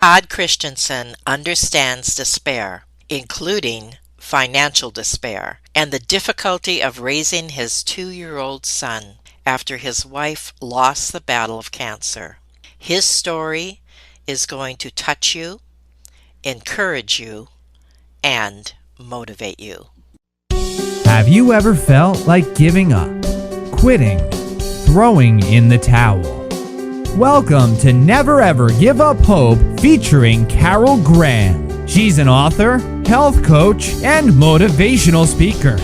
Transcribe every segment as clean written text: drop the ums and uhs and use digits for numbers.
Todd Christenson understands despair, including financial despair, and the difficulty of raising his 2-year-old son after his wife lost the battle of cancer. His story is going to touch you, encourage you, and motivate you. Have you ever felt like giving up, quitting, throwing in the towel? Welcome to Never Ever Give Up Hope featuring Carol Graham. She's an author, health coach, and motivational speaker.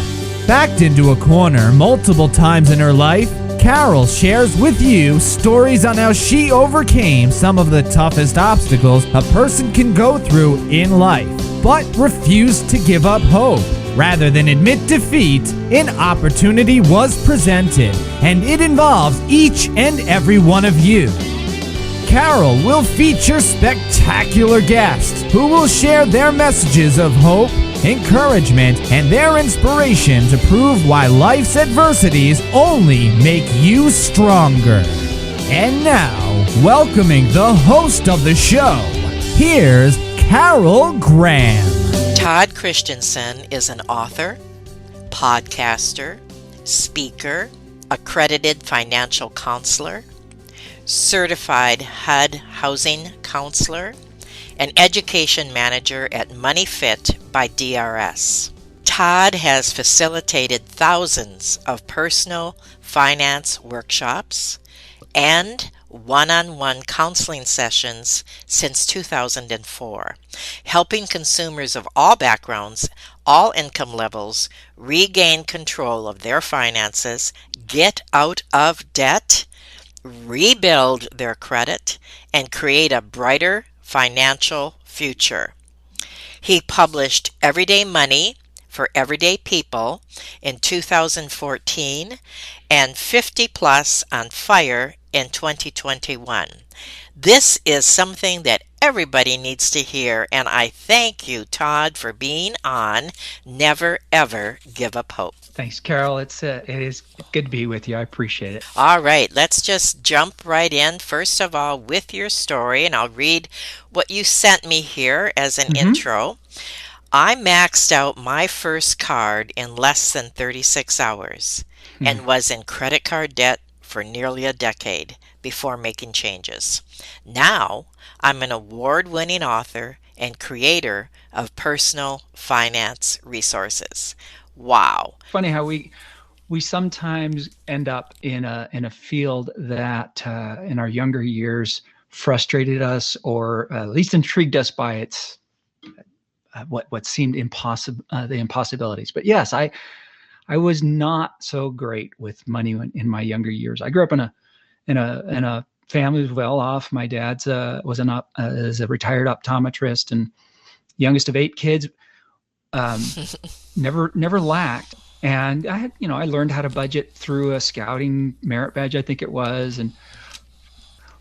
Backed into a corner multiple times in her life, Carol shares with you stories on how she overcame some of the toughest obstacles a person can go through in life, but refused to give up hope. Rather than admit defeat, an opportunity was presented, and it involves each and every one of you. Carol will feature spectacular guests who will share their messages of hope, encouragement, and their inspiration to prove why life's adversities only make you stronger. And now, welcoming the host of the show, here's Carol Graham. Todd Christianson is an author, podcaster, speaker, accredited financial counselor, certified HUD housing counselor, and education manager at MoneyFit by DRS. Todd has facilitated thousands of personal finance workshops and one-on-one counseling sessions since 2004, helping consumers of all backgrounds, all income levels, regain control of their finances, get out of debt, rebuild their credit, and create a brighter financial future. He published Everyday Money for Everyday People in 2014 and 50 Plus on Fire in 2021. This is something that everybody needs to hear, and I thank you, Todd, for being on Never Ever Give Up Hope. Thanks, Carol. It is good to be with you. I appreciate it. All right, let's just jump right in. First of all, with your story, and I'll read what you sent me here as an intro. I maxed out my first card in less than 36 hours and was in credit card debt for nearly a decade before making changes. Now, I'm an award-winning author and creator of personal finance resources. Wow. Funny how we sometimes end up in a field that in our younger years frustrated us or at least intrigued us by its what seemed impossible, the impossibilities. But yes, I was not so great with money in my younger years. I grew up in a family who was well off. My dad's was a retired optometrist and youngest of 8 kids. Never lacked. And I learned how to budget through a scouting merit badge, I think it was. And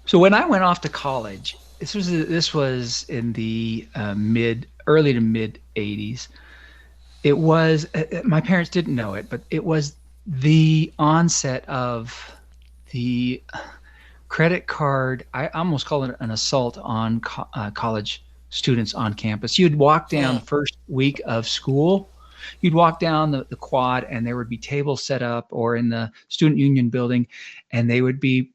so when I went off to college, this was in the early to mid 80s. It was, my parents didn't know it, but it was the onset of the credit card. I almost call it an assault on college students on campus. You'd walk down the first week of school, you'd walk down the quad, and there would be tables set up or in the student union building, and they would be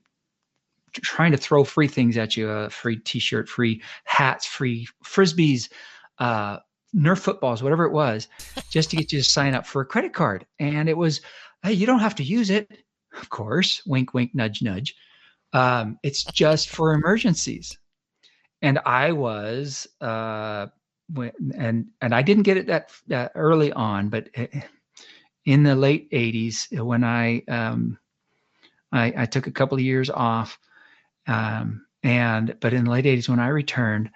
trying to throw free things at you, a free t-shirt, free hats, free Frisbees, Nerf footballs, whatever it was, just to get you to sign up for a credit card. And it was, hey, you don't have to use it. Of course, wink, wink, nudge, nudge. It's just for emergencies. And I was, and I didn't get it that early on, but in the late 80s, when I took a couple of years off, but in the late 80s when I returned,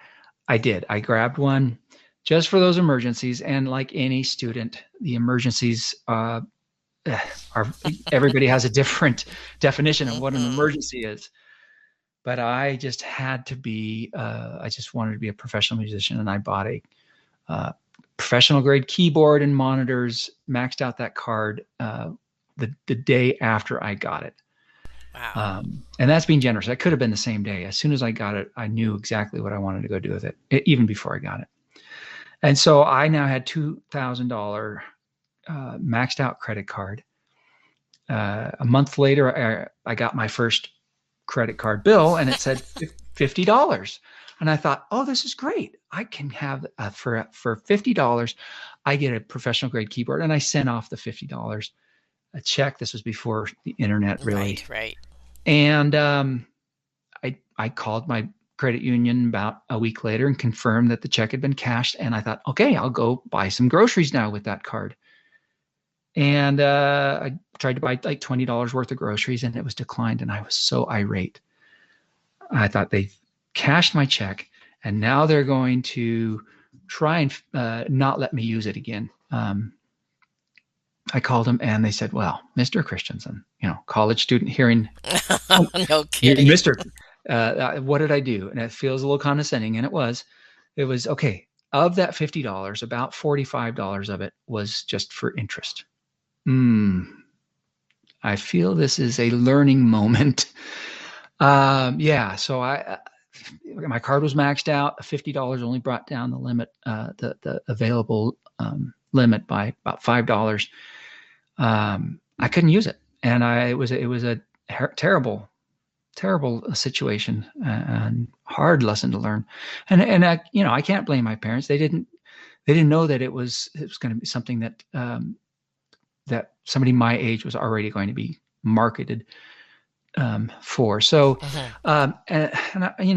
I grabbed one just for those emergencies. And like any student, the emergencies are everybody has a different definition of what an emergency is. But I just had to be, I just wanted to be a professional musician, and I bought a professional grade keyboard and monitors, maxed out that card the day after I got it. Wow. And that's being generous. That could have been the same day. As soon as I got it, I knew exactly what I wanted to go do with it, even before I got it. And so I now had $2,000 maxed out credit card. A month later, I got my first credit card bill, and it said $50. And I thought, oh, this is great. I can have for $50, I get a professional grade keyboard. And I sent off the $50, a check. This was before the internet, really. Right. And I called my credit union about a week later and confirmed that the check had been cashed. And I thought, okay, I'll go buy some groceries now with that card. And I tried to buy like $20 worth of groceries, and it was declined. And I was so irate. I thought they cashed my check, and now they're going to try and not let me use it again. I called them, and they said, well, Mr. Christensen, college student hearing. No kidding. Mr. What did I do? And it feels a little condescending, and it was okay. Of that $50, about $45 of it was just for interest. I feel this is a learning moment. So my card was maxed out. $50 only brought down the limit, the available limit by about $5. I couldn't use it, and it was a terrible situation and hard lesson to learn. And I can't blame my parents. They didn't know that it was going to be something that that somebody my age was already going to be marketed for. So, and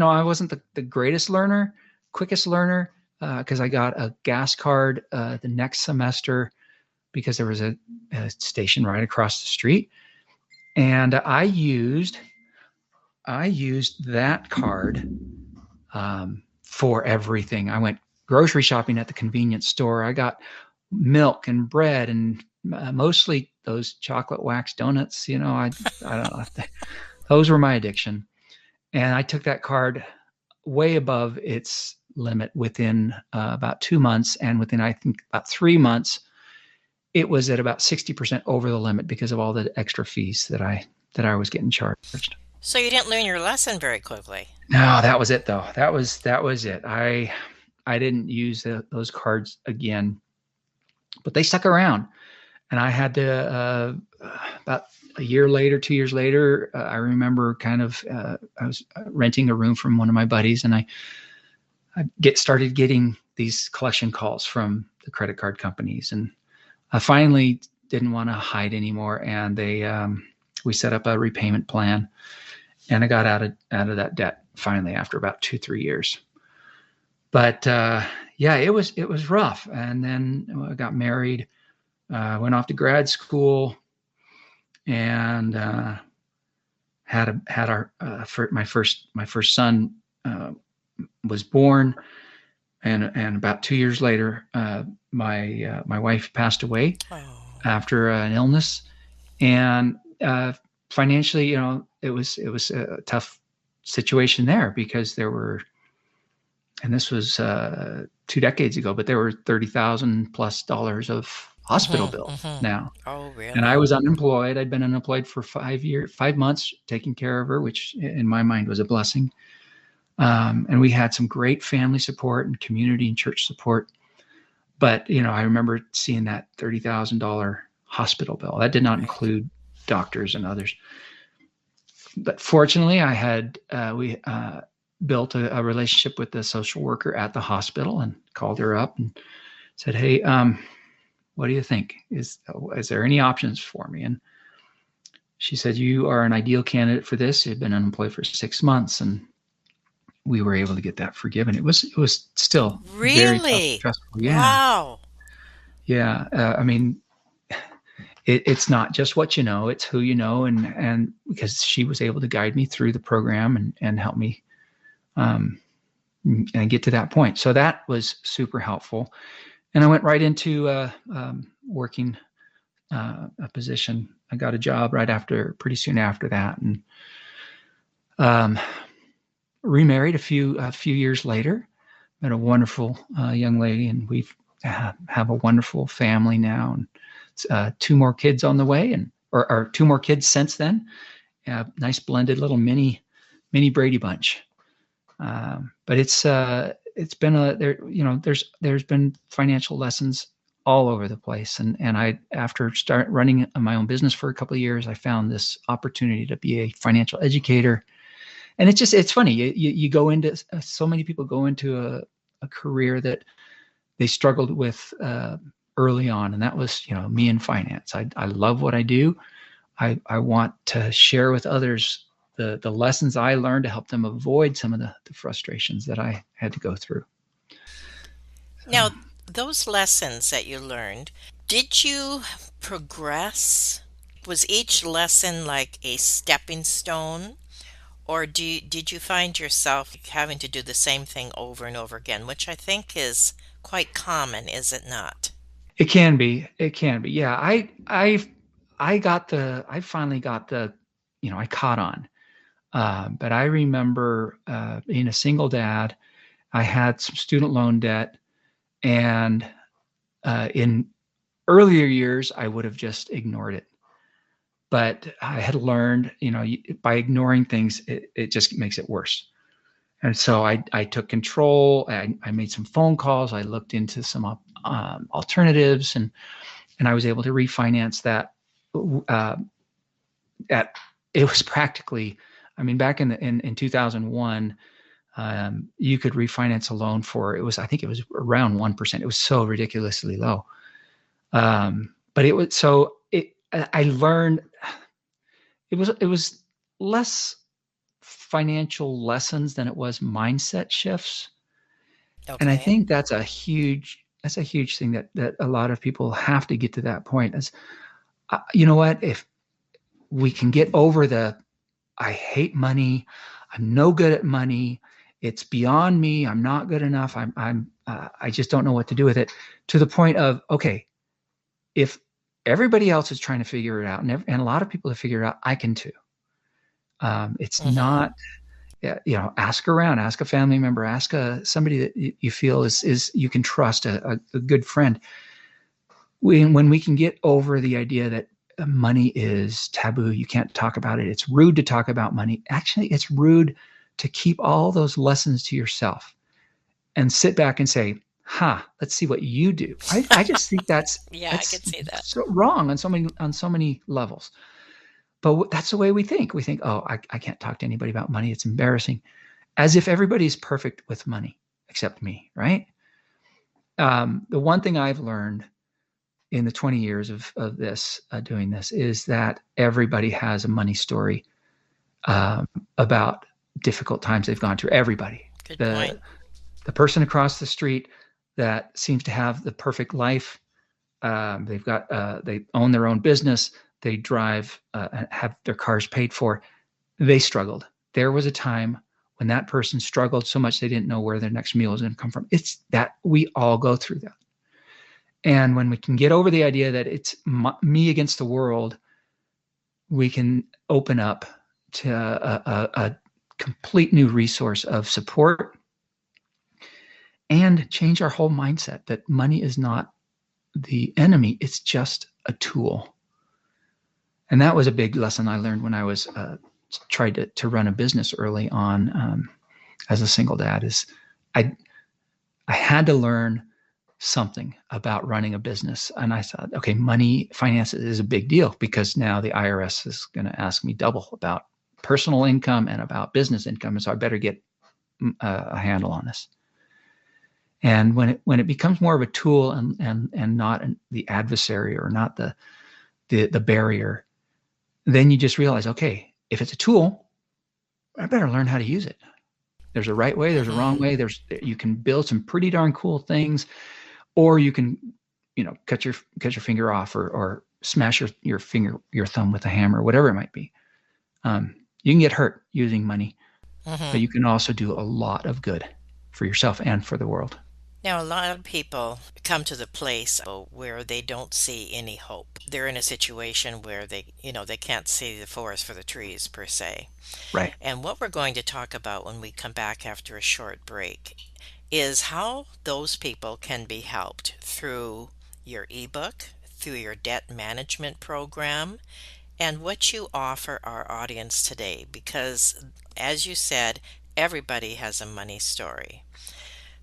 I wasn't the greatest learner, quickest learner, because I got a gas card the next semester because there was a station right across the street, and I used that card for everything. I went grocery shopping at the convenience store. I got milk and bread and mostly those chocolate wax donuts. I don't know. Those were my addiction. And I took that card way above its limit within about 2 months. And within, I think, about 3 months, it was at about 60% over the limit because of all the extra fees that I was getting charged. So you didn't learn your lesson very quickly. No, that was it though. That was it. I didn't use those cards again, but they stuck around. And I had to, about a year later, 2 years later, I remember I was renting a room from one of my buddies, and I started getting these collection calls from the credit card companies. And I finally didn't want to hide anymore. And we set up a repayment plan, and I got out of that debt finally after about 2-3 years. But it was rough. And then I got married. Went off to grad school, and had my first son was born, and about 2 years later, my wife passed away after an illness, and financially, it was a tough situation there because there were, and this was 2 decades ago, but there were $30,000+ of hospital bill now. Oh, really? And I was unemployed. I'd been unemployed for 5 months, taking care of her, which in my mind was a blessing. And we had some great family support and community and church support. But, I remember seeing that $30,000 hospital bill. That did not include doctors and others. But fortunately, I had, we built a relationship with the social worker at the hospital and called her up and said, hey, what do you think? Is there any options for me? And she said, you are an ideal candidate for this. You've been unemployed for 6 months, and we were able to get that forgiven. It was still really very tough, stressful. Yeah. Wow. Yeah. It's not just what you know, it's who you know. And because she was able to guide me through the program and help me and get to that point. So that was super helpful. And I went right into working a position. I got a job pretty soon after that, and remarried a few years later. Met a wonderful young lady, and we've have a wonderful family now, and 2 more kids on the way, or 2 more kids since then. nice blended little mini Brady Bunch. But it's been there's been financial lessons all over the place. And I, after start running my own business for a couple of years, I found this opportunity to be a financial educator. And it's funny. You go into, so many people go into a career that they struggled with early on. And that was, me in finance. I love what I do. I want to share with others the lessons I learned to help them avoid some of the frustrations that I had to go through. Now, those lessons that you learned, did you progress? Was each lesson like a stepping stone? Or did you find yourself having to do the same thing over and over again, which I think is quite common, is it not? It can be. It can be. Yeah. I finally got I caught on. But I remember being a single dad. I had some student loan debt, and in earlier years, I would have just ignored it. But I had learned, by ignoring things, it just makes it worse. And so I took control. I made some phone calls. I looked into some alternatives, and I was able to refinance that. It was practically, back in 2001, you could refinance a loan for, I think it was around 1%. It was so ridiculously low. But I learned it was less financial lessons than it was mindset shifts. And I Okay. think that's a huge thing that a lot of people have to get to that point is, you know what, if we can get over I hate money, I'm no good at money, it's beyond me, I'm not good enough, I just don't know what to do with it, to the point of, okay, if everybody else is trying to figure it out, and a lot of people have figured it out, I can too. It's Mm-hmm. not, ask around, ask a family member, ask somebody that you feel is you can trust, a good friend. When we can get over the idea that money is taboo, you can't talk about it, it's rude to talk about money. Actually, it's rude to keep all those lessons to yourself and sit back and say, let's see what you do. I just think that's Yeah, I that's could see that. so wrong on so many levels. But that's the way we think. We think, oh, I can't talk to anybody about money, it's embarrassing, as if everybody's perfect with money except me, right? The one thing I've learned in the 20 years of this, doing this, is that everybody has a money story, um, about difficult times they've gone through. Everybody. Good The point. the person across the street that seems to have the perfect life, they own their own business, they drive, have their cars paid for. They struggled. There was a time when that person struggled so much they didn't know where their next meal was going to come from. It's that we all go through that. And when we can get over the idea that it's me against the world, we can open up to a complete new resource of support, and change our whole mindset that money is not the enemy, it's just a tool. And that was a big lesson I learned when I was tried to run a business early on, as a single dad. Is I I had to learn something about running a business. And I thought, okay, money, finances is a big deal, because now the IRS is going to ask me double about personal income and about business income. And so I better get a handle on this. And when it becomes more of a tool and not the adversary, or not the barrier, then you just realize, okay, if it's a tool, I better learn how to use it. There's a right way, there's a wrong Mm-hmm. way. You can build some pretty darn cool things, or you can, cut your finger off, or smash your thumb with a hammer, whatever it might be. You can get hurt using money, but Mm-hmm. you can also do a lot of good for yourself and for the world. Now, a lot of people come to the place where they don't see any hope. They're in a situation where they can't see the forest for the trees per se. Right. And what we're going to talk about when we come back after a short break is how those people can be helped through your ebook, through your debt management program, and what you offer our audience today, because as you said, everybody has a money story.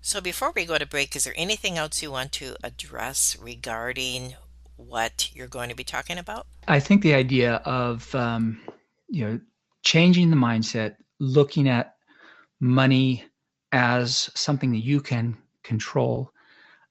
So before we go to break, is there anything else you want to address regarding what you're going to be talking about? I think the idea of changing the mindset, looking at money as something that you can control.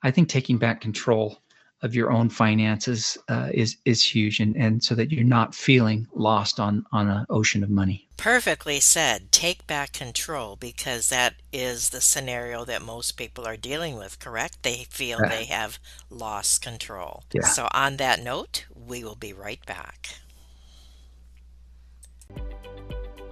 I think taking back control of your own finances is huge, and so that you're not feeling lost on an ocean of money. Perfectly said. Take back control, because that is the scenario that most people are dealing with, correct? They feel Uh, they have lost control. yeah. So on that note, we will be right back.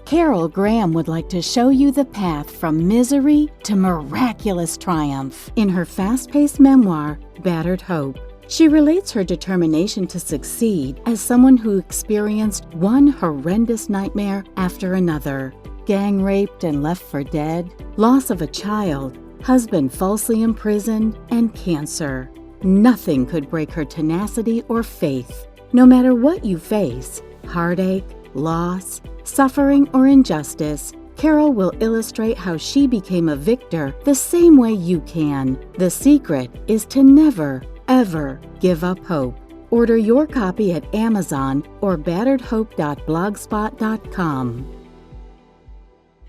Carol Graham would like to show you the path from misery to miraculous triumph in her fast-paced memoir, Battered Hope. She relates her determination to succeed as someone who experienced one horrendous nightmare after another: gang raped and left for dead, loss of a child, husband falsely imprisoned, and cancer. Nothing could break her tenacity or faith. No matter what you face, heartache, loss, suffering, or injustice, Carol will illustrate how she became a victor the same way you can. The secret is to never, ever give up hope. Order your copy at Amazon or batteredhope.blogspot.com.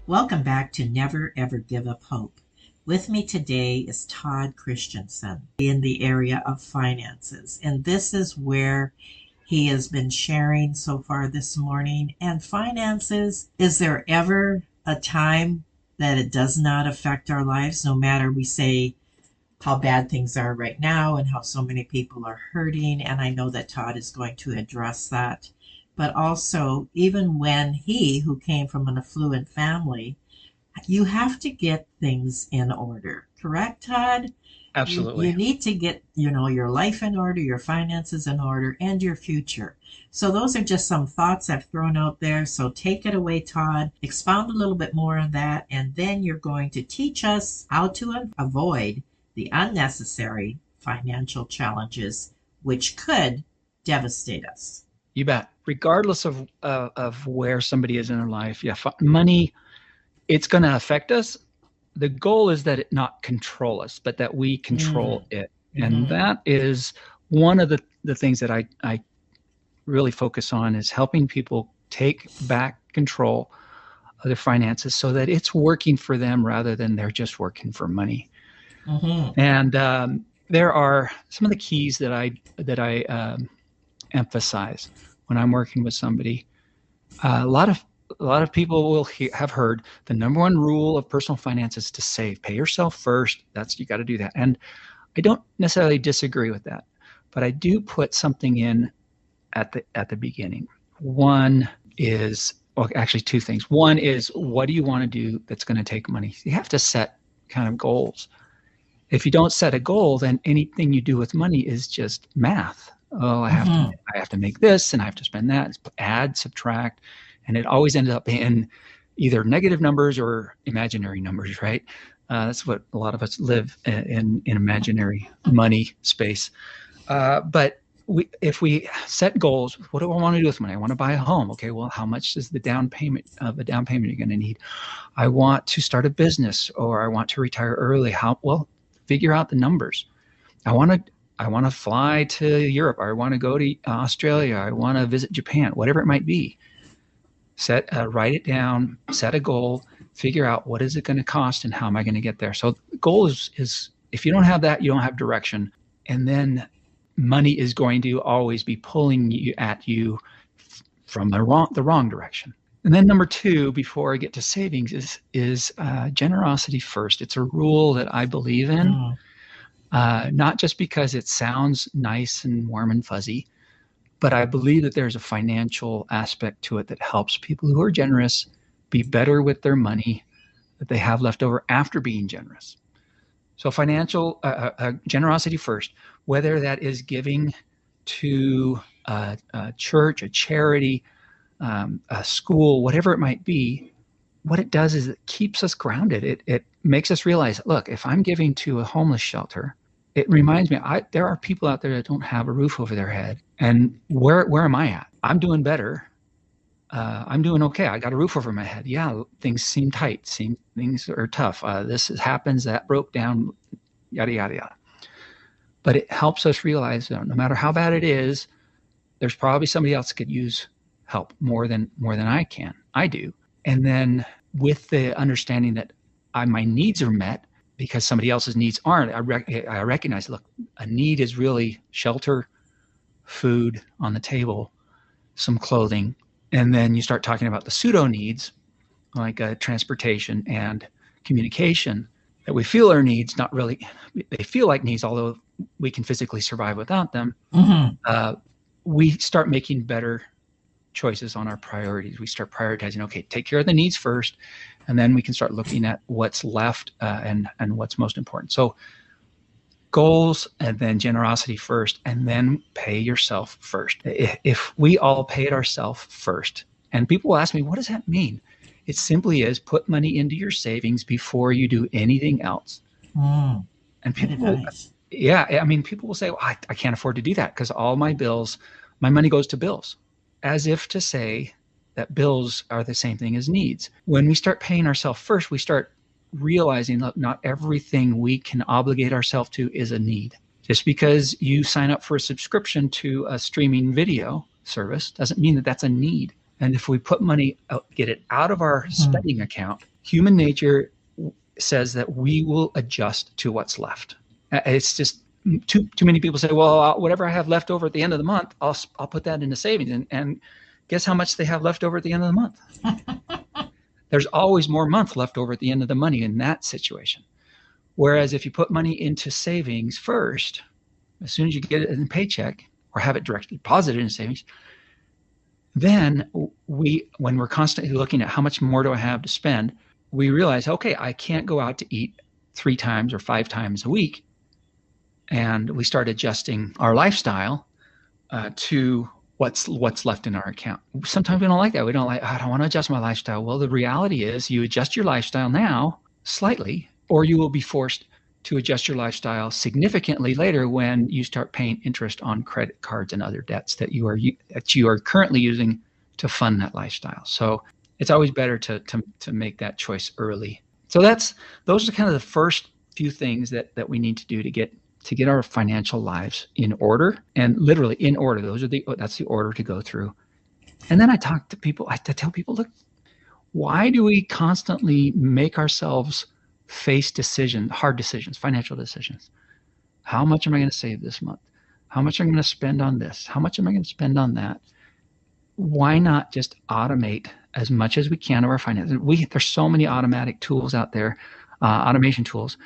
Welcome back to Never Ever Give Up Hope. With me today is Todd Christianson in the area of finances, and this is where he has been sharing so far this morning. And finances, is there ever a time that it does not affect our lives, no matter we say how bad things are right now and how so many people are hurting? And I know that Todd is going to address that. But also, even when he, who came from an affluent family, you have to get things in order. Correct, Todd? Absolutely. You need to get, your life in order, your finances in order, and your future. So those are just some thoughts I've thrown out there. So take it away, Todd. Expound a little bit more on that, and then you're going to teach us how to avoid the unnecessary financial challenges which could devastate us. You bet. Regardless of where somebody is in their life, money, it's going to affect us. The goal is that it not control us, but that we control it. And that is one of the things that I really focus on, is helping people take back control of their finances so that it's working for them rather than they're just working for money. And there are some of the keys that I emphasize when I'm working with somebody. A lot of people will have heard the number one rule of personal finance is to save. Pay yourself first. You got to do that. And I don't necessarily disagree with that, but I do put something in at the beginning. One is, well, actually two things. One is, what do you want to do that's going to take money? You have to set kind of goals. If you don't set a goal, then anything you do with money is just math. Oh, I have to make this and I have to spend that. It's add, subtract. And it always ends up in either negative numbers or imaginary numbers, right? That's what a lot of us live in imaginary money space. But if we set goals, what do I want to do with money? I want to buy a home. Okay, well, how much is the down payment you're going to need? I want to start a business, or I want to retire early. Well, figure out the numbers. I want to fly to Europe, or I want to go to Australia, I want to visit Japan, whatever it might be. Write it down, set a goal, figure out what is it going to cost and how am I going to get there. So the goal is if you don't have that, you don't have direction. And then money is going to always be pulling you from the wrong direction. And then number two, before I get to savings, is generosity first. It's a rule that I believe in, not just because it sounds nice and warm and fuzzy, but I believe that there's a financial aspect to it that helps people who are generous be better with their money that they have left over after being generous. So financial generosity first, whether that is giving to a church, a charity, a school, whatever it might be. What it does is it keeps us grounded. It makes us realize, look, if I'm giving to a homeless shelter, it reminds me, there are people out there that don't have a roof over their head. And where am I at? I'm doing better. I'm doing okay. I got a roof over my head. Yeah, things seem tight. Things are tough. This happens. That broke down. Yada yada yada. But it helps us realize that no matter how bad it is, there's probably somebody else that could use help more than I do. And then with the understanding that my needs are met because somebody else's needs aren't, I recognize, look, a need is really shelter, food on the table, some clothing. And then you start talking about the pseudo needs, like transportation and communication, that we feel are needs, not really, they feel like needs, although we can physically survive without them. Mm-hmm. We start making better choices on our priorities. We start prioritizing, okay, take care of the needs first, and then we can start looking at what's left and what's most important. So goals, and then generosity first, and then pay yourself first. If we all paid ourselves first, and people will ask me, what does that mean? It simply is put money into your savings before you do anything else. And people, people will say, well, I can't afford to do that because all my money goes to bills, as if to say that bills are the same thing as needs. When we start paying ourselves first, we start realizing that not everything we can obligate ourselves to is a need. Just because you sign up for a subscription to a streaming video service doesn't mean that that's a need. And if we put money out, get it out of our spending account, human nature says that we will adjust to what's left. It's just too many people say, well, whatever I have left over at the end of the month, I'll put that into savings. And guess how much they have left over at the end of the month? There's always more month left over at the end of the money in that situation. Whereas if you put money into savings first, as soon as you get it in a paycheck or have it directly deposited in savings, then when we're constantly looking at how much more do I have to spend, we realize, okay, I can't go out to eat 3 times or 5 times a week. And we start adjusting our lifestyle to what's left in our account. Sometimes we don't like that. I don't want to adjust my lifestyle. Well, the reality is you adjust your lifestyle now slightly, or you will be forced to adjust your lifestyle significantly later when you start paying interest on credit cards and other debts that you are currently using to fund that lifestyle. So it's always better to make that choice early. So those are kind of the first few things that we need to do to get our financial lives in order, and literally in order. That's the order to go through. And then I tell people, look, why do we constantly make ourselves face hard decisions, financial decisions? How much am I going to save this month? How much am I going to spend on this? How much am I going to spend on that? Why not just automate as much as we can of our finances? There's so many automatic tools out there, automation tools,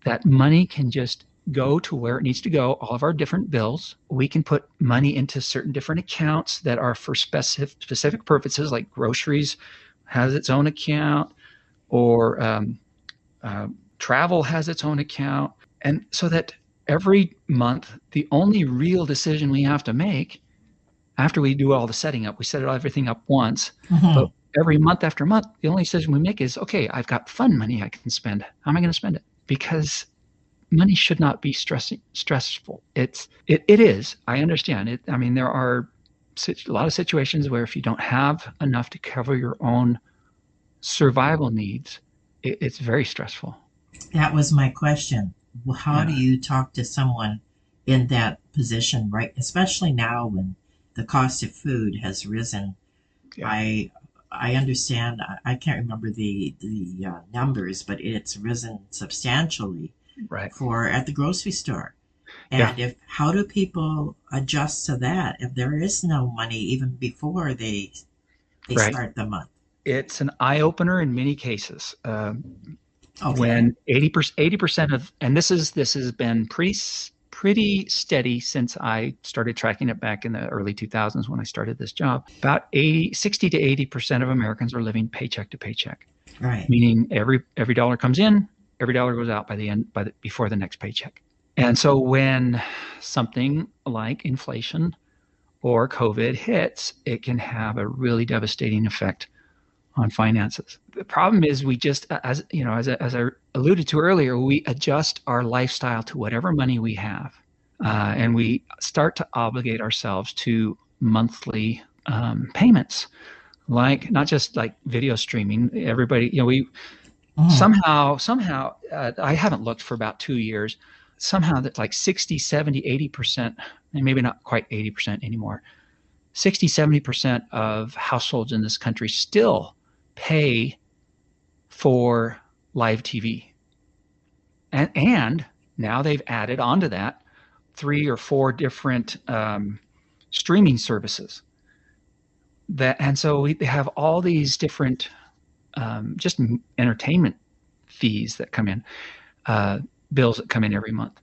that money can just go to where it needs to go, all of our different bills. We can put money into certain different accounts that are for specific purposes, like groceries has its own account, or travel has its own account. And so that every month, the only real decision we have to make after we do all the setting up, we set everything up once, but every month after month, the only decision we make is, okay, I've got fun money I can spend. How am I going to spend it? Because money should not be stressful. It is. I understand it. I mean, there are a lot of situations where if you don't have enough to cover your own survival needs, it's very stressful. That was my question. How do you talk to someone in that position, right? Especially now when the cost of food has risen. Yeah. I understand. I can't remember the numbers, but it's risen substantially. Right. For at the grocery store. And how do people adjust to that if there is no money even before they start the month? It's an eye opener in many cases. When 80% of, and this has been pretty steady since I started tracking it back in the early 2000s when I started this job. About 60 to 80% of Americans are living paycheck to paycheck. Right. Meaning every dollar comes in, every dollar goes out before the next paycheck. And so when something like inflation or COVID hits, it can have a really devastating effect on finances. The problem is we just, as you know, as I alluded to earlier, we adjust our lifestyle to whatever money we have, and we start to obligate ourselves to monthly payments, like not just like video streaming. Everybody, we somehow, I haven't looked for about 2 years. Somehow that's like 60, 70, 80%, and maybe not quite 80% anymore. 60, 70% of households in this country still pay for live TV. And now they've added onto that 3 or 4 different streaming services. And so we have all these different just entertainment fees that come in, bills that come in every month.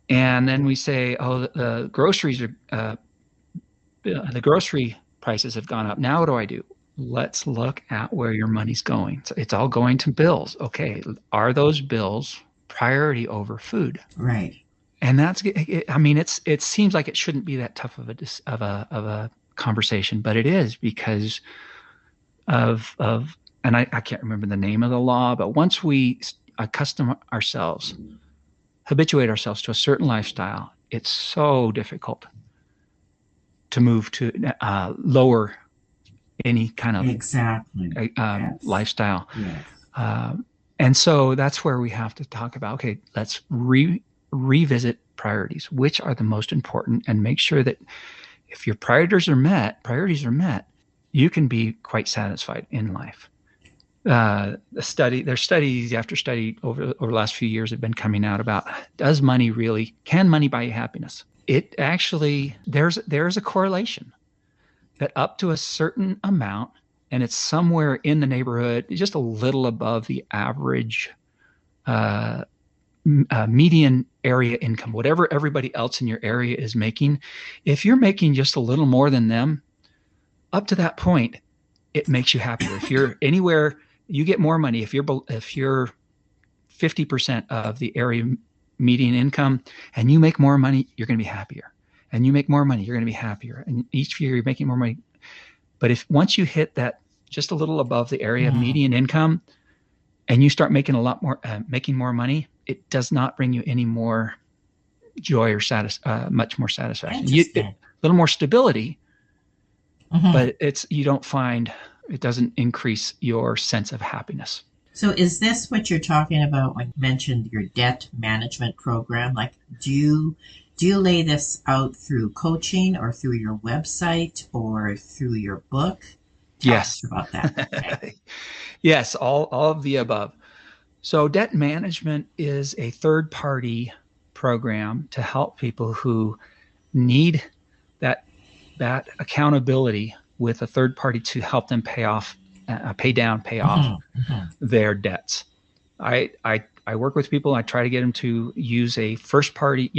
And then we say, oh, the groceries are, the grocery prices have gone up. Now what do I do? Let's look at where your money's going. So it's all going to bills. Okay, are those bills priority over food? Right. And it seems like it shouldn't be that tough of a conversation, but it is because of and I can't remember the name of the law, but once we habituate ourselves to a certain lifestyle, it's so difficult to move to lower any kind of yes. lifestyle. Yes. And so that's where we have to talk about, okay, let's revisit priorities. Which are the most important, and make sure that if your priorities are met, you can be quite satisfied in life. There's studies after study over the last few years have been coming out about, can money buy you happiness? It actually, there's a correlation that up to a certain amount, and it's somewhere in the neighborhood, just a little above the average median area income, whatever everybody else in your area is making. If you're making just a little more than them, up to that point, it makes you happier. If you're anywhere, you get more money. If you're 50% of the area median income and you make more money, you're going to be happier. And you make more money, you're going to be happier. And each year you're making more money. But if once you hit that just a little above the area median income, and you start making making more money, it does not bring you any more joy or much more satisfaction. A little more stability, but you don't find, it doesn't increase your sense of happiness. So is this what you're talking about when you mentioned your debt management program? Like, do you lay this out through coaching or through your website or through your book? Tell us about that. Okay. Yes, all of the above. So debt management is a third-party program to help people who need that accountability with a third party to help them pay off their debts. I work with people. I try to get them to use a first party,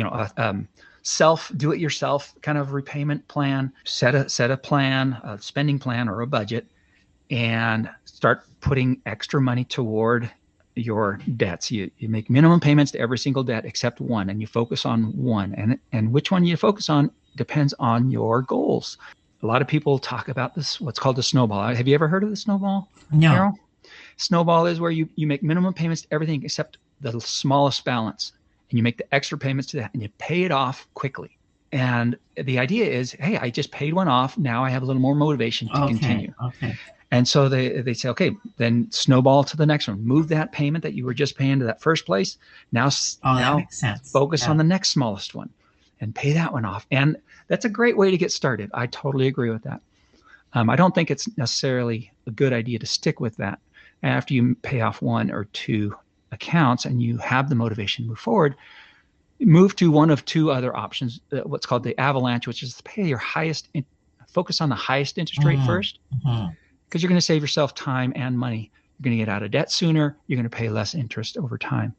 do-it-yourself kind of repayment plan. Set a plan, a spending plan or a budget, and start putting extra money toward your debts. You make minimum payments to every single debt except one, and you focus on one. And which one you focus on depends on your goals. A lot of people talk about this, what's called the snowball. Have you ever heard of the snowball, No. Carol? Snowball is where you make minimum payments to everything except the smallest balance, and you make the extra payments to that, and you pay it off quickly. And the idea is, hey, I just paid one off. Now I have a little more motivation to continue. Okay. And so they say, okay, then snowball to the next one. Move that payment that you were just paying to that first place. Now that makes sense. Focus on the next smallest one and pay that one off. And that's a great way to get started. I totally agree with that. I don't think it's necessarily a good idea to stick with that after you pay off 1 or 2 accounts and you have the motivation to move forward. Move to one of 2 other options, what's called the avalanche, which is to pay your focus on the highest interest rate first, because you're going to save yourself time and money. You're going to get out of debt sooner. You're going to pay less interest over time.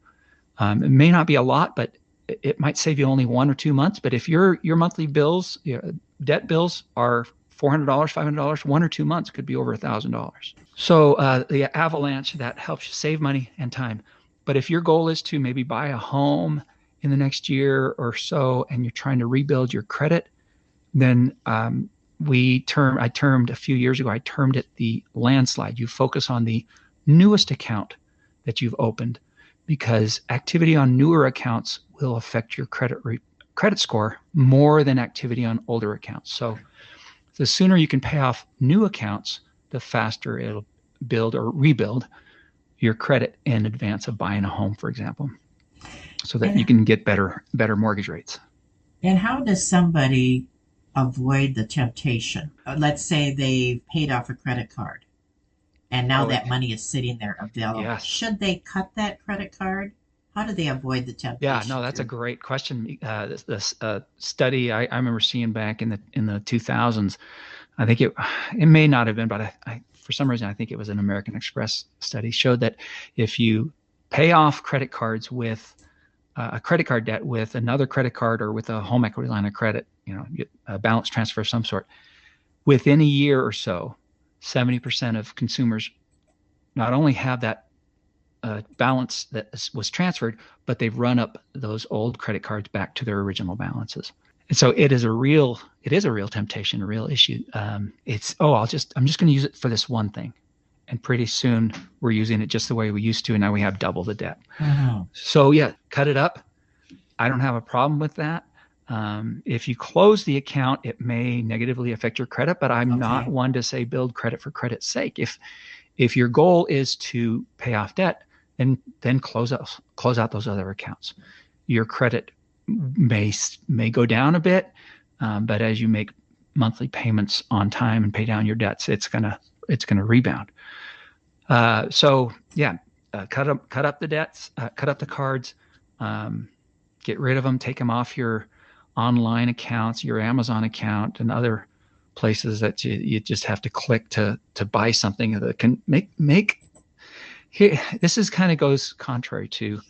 It may not be a lot, but it might save you only 1 or 2 months. But if your monthly bills, your debt bills are $400, $500, 1 or 2 months could be over $1,000. So the avalanche, that helps you save money and time. But if your goal is to maybe buy a home in the next year or so, and you're trying to rebuild your credit, then I termed a few years ago, I termed it the landslide. You focus on the newest account that you've opened, because activity on newer accounts will affect your credit score more than activity on older accounts. So the sooner you can pay off new accounts, the faster it'll build or rebuild your credit in advance of buying a home, for example, so that you can get better mortgage rates. And how does somebody avoid the temptation? Let's say they paid off a credit card and now that money is sitting there available. Yes. Should they cut that credit card? How do they avoid the temptation? Yeah, no, that's a great question. This study I remember seeing back in the 2000s, I think it may not have been, but I for some reason I think it was an American Express study, showed that if you pay off credit cards with a credit card debt with another credit card or with a home equity line of credit, a balance transfer of some sort, within a year or so, 70% of consumers not only have that balance that was transferred, but they've run up those old credit cards back to their original balances. And so it is a real temptation, a real issue. I'm just going to use it for this one thing. And pretty soon we're using it just the way we used to. And now we have double the debt. Mm-hmm. So yeah, cut it up. I don't have a problem with that. If you close the account, it may negatively affect your credit, but I'm not one to say build credit for credit's sake. If your goal is to pay off debt, then close out those other accounts. Your credit may go down a bit, but as you make monthly payments on time and pay down your debts, it's gonna rebound. So yeah, cut up the debts, cut up the cards, get rid of them, take them off your online accounts, your Amazon account, and other places that you just have to click to buy something that can make. Here, this is kind of goes contrary to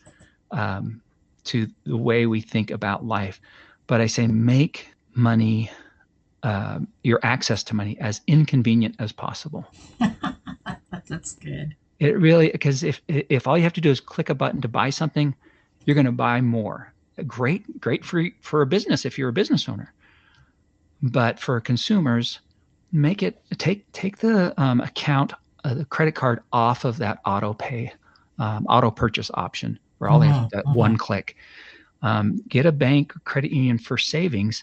the way we think about life, but I say make money, your access to money, as inconvenient as possible. That's good. It really, because if all you have to do is click a button to buy something, you're going to buy more. Great for a business if you're a business owner, but for consumers, make it take the account, the credit card off of that auto purchase option, where all they have that one click. Get a bank or credit union for savings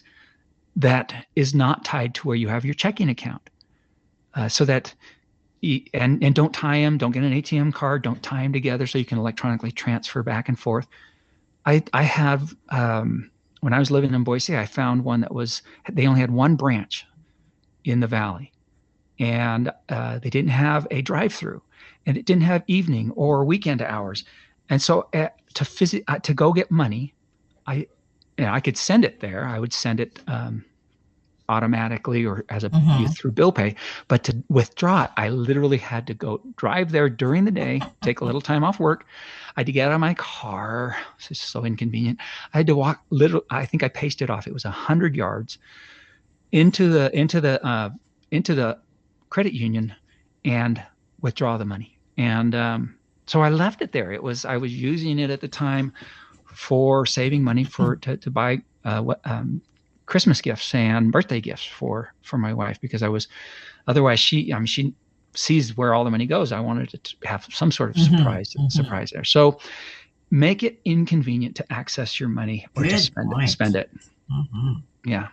that is not tied to where you have your checking account, so that and don't tie them. Don't get an ATM card. Don't tie them together so you can electronically transfer back and forth. I have when I was living in Boise, I found one they only had one branch in the valley, and they didn't have a drive-through, and it didn't have evening or weekend hours. And so to go get money, I could send it there. I would send it automatically or as through bill pay, but to withdraw it, I literally had to go drive there during the day, take a little time off work. I had to get out of my car. It's just so inconvenient. I had to walk I think I paced it off. It was 100 yards into the credit union and withdraw the money. And so I left it there. I was using it at the time for saving money to buy Christmas gifts and birthday gifts for my wife, because otherwise she sees where all the money goes. I wanted to have some sort of surprise there. So make it inconvenient to access your money or to spend it. Mm-hmm. Yeah.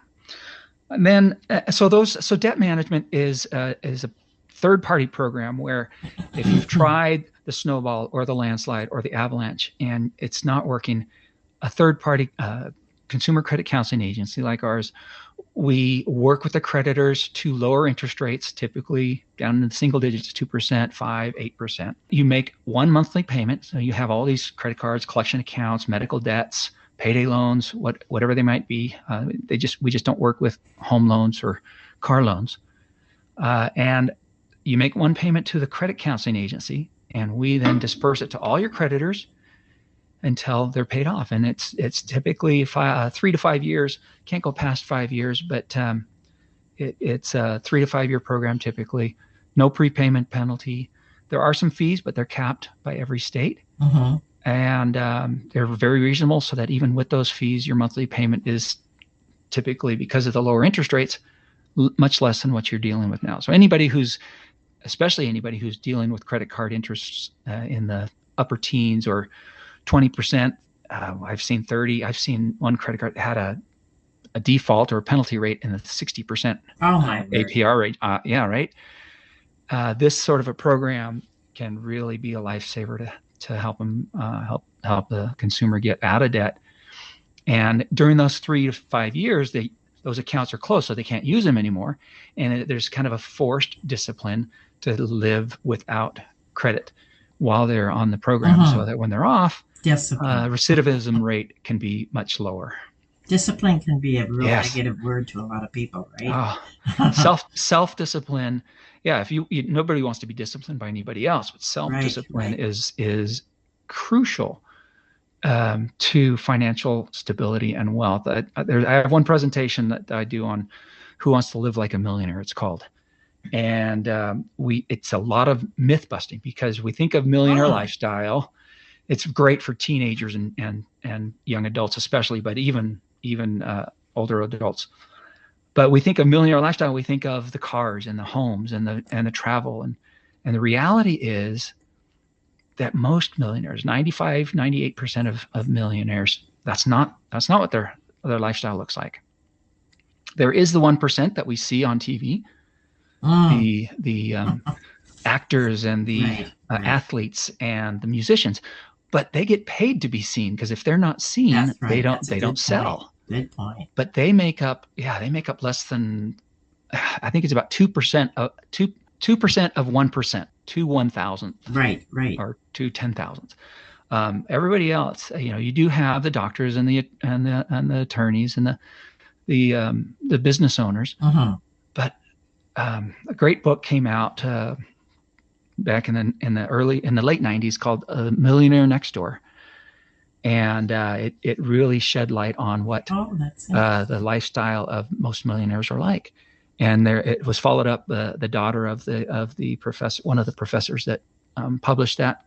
And then, so debt management is a third-party program where if you've tried the snowball or the landslide or the avalanche and it's not working, a third-party consumer credit counseling agency like ours, we work with the creditors to lower interest rates, typically down in the single digits, 2%, 5%, 8%. You make one monthly payment. So you have all these credit cards, collection accounts, medical debts, payday loans, whatever they might be. We just don't work with home loans or car loans. And you make one payment to the credit counseling agency, and we then disperse it to all your creditors until they're paid off. And it's typically 3 to 5 years. Can't go past 5 years, but it's a 3 to 5 year program typically. No prepayment penalty. There are some fees, but they're capped by every state. Mm-hmm. And they're very reasonable, so that even with those fees, your monthly payment is typically, because of the lower interest rates, much less than what you're dealing with now. So especially anybody who's dealing with credit card interests in the upper teens or 20%. I've seen 30. I've seen one credit card that had a default or a penalty rate in the 60% APR rate. Yeah, right. This sort of a program can really be a lifesaver to help them help the consumer get out of debt. And during those 3 to 5 years, those accounts are closed, so they can't use them anymore. And there's kind of a forced discipline to live without credit while they're on the program, so that when they're off, recidivism rate can be much lower. Discipline can be a real negative word to a lot of people, right? Self-discipline. Yeah, if you nobody wants to be disciplined by anybody else, but self-discipline is crucial to financial stability and wealth. I have one presentation that I do on Who Wants to Live Like a Millionaire, it's called. And it's a lot of myth busting, because we think of millionaire lifestyle. It's great for teenagers and young adults especially, but even older adults. But we think of millionaire lifestyle, we think of the cars and the homes and the travel. And the reality is that most millionaires, 95, 98% of millionaires, that's not what their lifestyle looks like. There is the 1% that we see on TV, the actors and the athletes and the musicians, but they get paid to be seen, because if they're not seen, they don't sell. Good point. But they make up less than, I think it's about 2% of 1% to 1,000. Right. Or to 10,000. Everybody else, you do have the doctors and the attorneys and the business owners. But a great book came out back in the late 90s called Millionaire Next Door. And it really shed light on what the lifestyle of most millionaires are like. And it was followed up. The daughter of the professor, one of the professors that published that,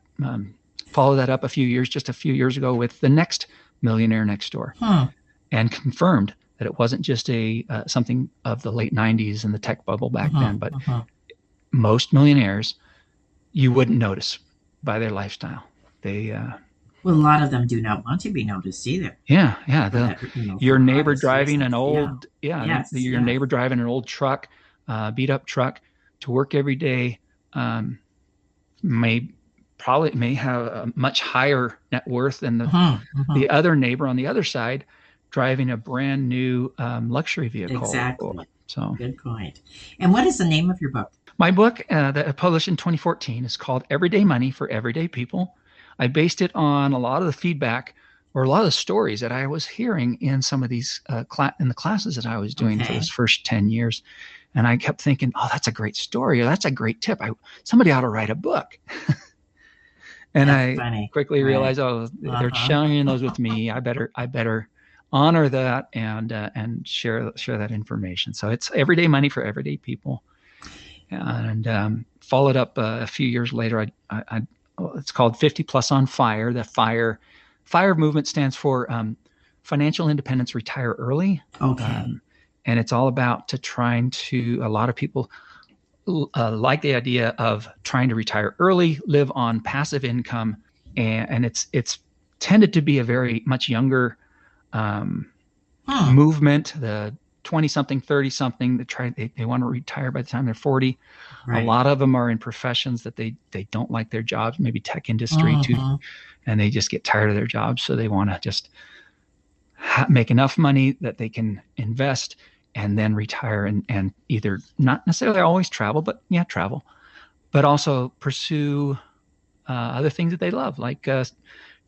followed that up just a few years ago with The Next Millionaire Next Door, and confirmed that it wasn't just something of the late 90s and the tech bubble back then, but most millionaires you wouldn't notice by their lifestyle. Well, a lot of them do not want to be noticed either. Yeah. Your neighbor driving an old, neighbor driving an old truck, beat up truck to work every day, may have a much higher net worth than the other neighbor on the other side driving a brand new luxury vehicle. Exactly. So good point. And what is the name of your book? My book that I published in 2014 is called Everyday Money for Everyday People. I based it on a lot of the feedback or a lot of the stories that I was hearing in some of these in the classes that I was doing for those first 10 years. And I kept thinking, oh, that's a great story, or that's a great tip. Somebody ought to write a book. And that's funny. Quickly realized, they're sharing those with me. I better honor that and share that information. So it's Everyday Money for Everyday People. And followed up a few years later, it's called 50 Plus on Fire. The FIRE movement stands for Financial Independence, Retire Early. Okay. And it's all about a lot of people like the idea of trying to retire early, live on passive income. And it's tended to be a very much younger movement, the 20-something, 30-something that they want to retire by the time they're 40. Right. A lot of them are in professions that they don't like their jobs, maybe tech industry too, and they just get tired of their jobs. So they want to just make enough money that they can invest and then retire and either not necessarily always travel, but travel, but also pursue other things that they love, like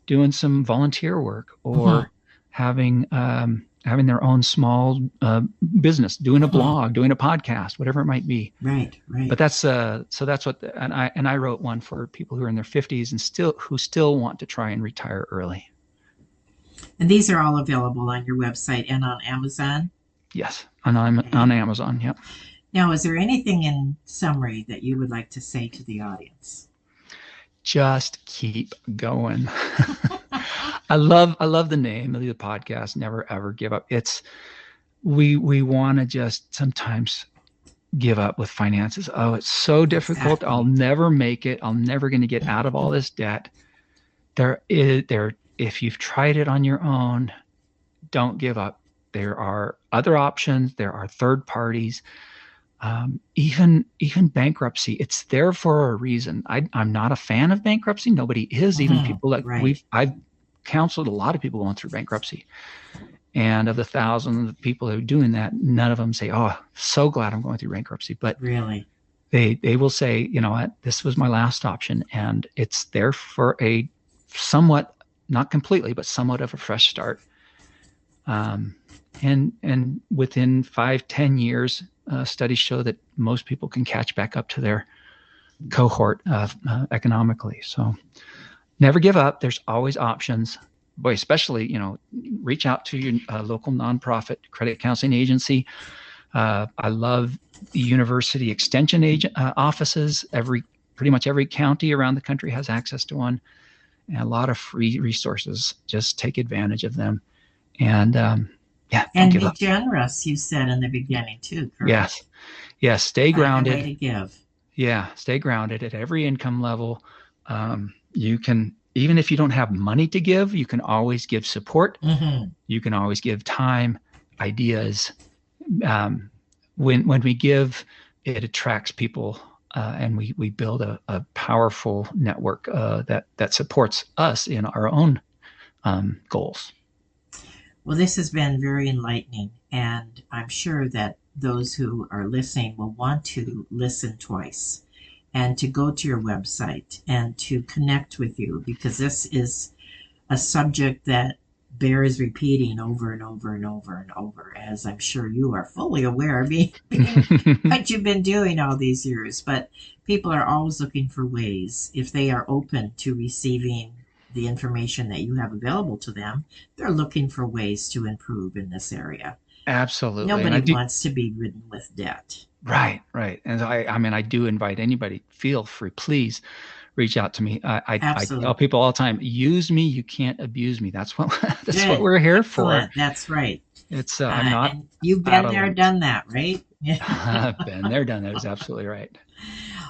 doing some volunteer work or having their own small business, doing a blog, doing a podcast, whatever it might be. Right. But that's what, and I wrote one for people who are in their 50s and who still want to try and retire early. And these are all available on your website and on Amazon? Yes, on Amazon. Yep. Now, is there anything in summary that you would like to say to the audience? Just keep going. I love the name of the podcast, Never Ever Give Up. we want to just sometimes give up with finances. Oh, it's so difficult. Exactly. I'll never make it. I'm never going to get out of all this debt. If you've tried it on your own, don't give up. There are other options. There are third parties. Even bankruptcy, it's there for a reason. I'm not a fan of bankruptcy. Nobody is. Even people that right. I've counseled a lot of people going through bankruptcy. And of the thousands of people who are doing that, none of them say, "Oh, so glad I'm going through bankruptcy." But Really, they will say, "You know what? This was my last option," and it's there for a somewhat, not completely, but somewhat of a fresh start. And within 5-10 years, studies show that most people can catch back up to their cohort economically. So never give up. There's always options. Boy, especially, reach out to your local nonprofit credit counseling agency. I love the university extension offices. Pretty much every county around the country has access to one, and a lot of free resources. Just take advantage of them. And and be generous. You said in the beginning too, correct? Yes. Stay grounded. Way to give. Yeah, stay grounded at every income level. You can, even if you don't have money to give, you can always give support. You can always give time, ideas. When we give, it attracts people, and we build a powerful network that supports us in our own goals. Well, this has been very enlightening, and I'm sure that those who are listening will want to listen twice and to go to your website and to connect with you, because this is a subject that bears repeating over and over and over and over, as I'm sure you are fully aware of what you've been doing all these years. But people are always looking for ways, if they are open to receiving the information that you have available to them, they're looking for ways to improve in this area. Absolutely. Nobody wants to be ridden with debt. Right. And I do invite anybody, feel free, please reach out to me. I tell people all the time, use me, you can't abuse me. That's what we're here for. That's right. It's I'm not. And you've been there, done that, right? I've been there, done that. Is absolutely right.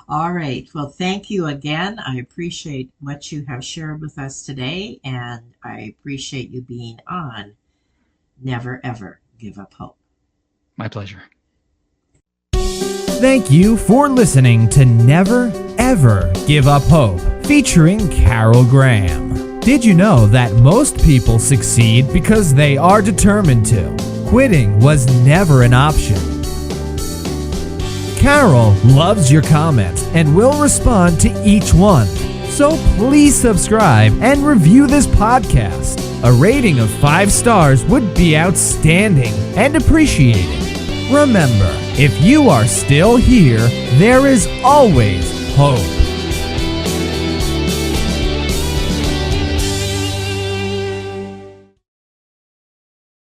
All right. Well, thank you again. I appreciate what you have shared with us today, and I appreciate you being on Never Ever Give Up Hope. My pleasure. Thank you for listening to Never Ever Give Up Hope, featuring Carol Graham. Did you know that most people succeed because they are determined to? Quitting was never an option. Carol loves your comments and will respond to each one. So please subscribe and review this podcast. A rating of 5 stars would be outstanding and appreciated. Remember, if you are still here, there is always hope.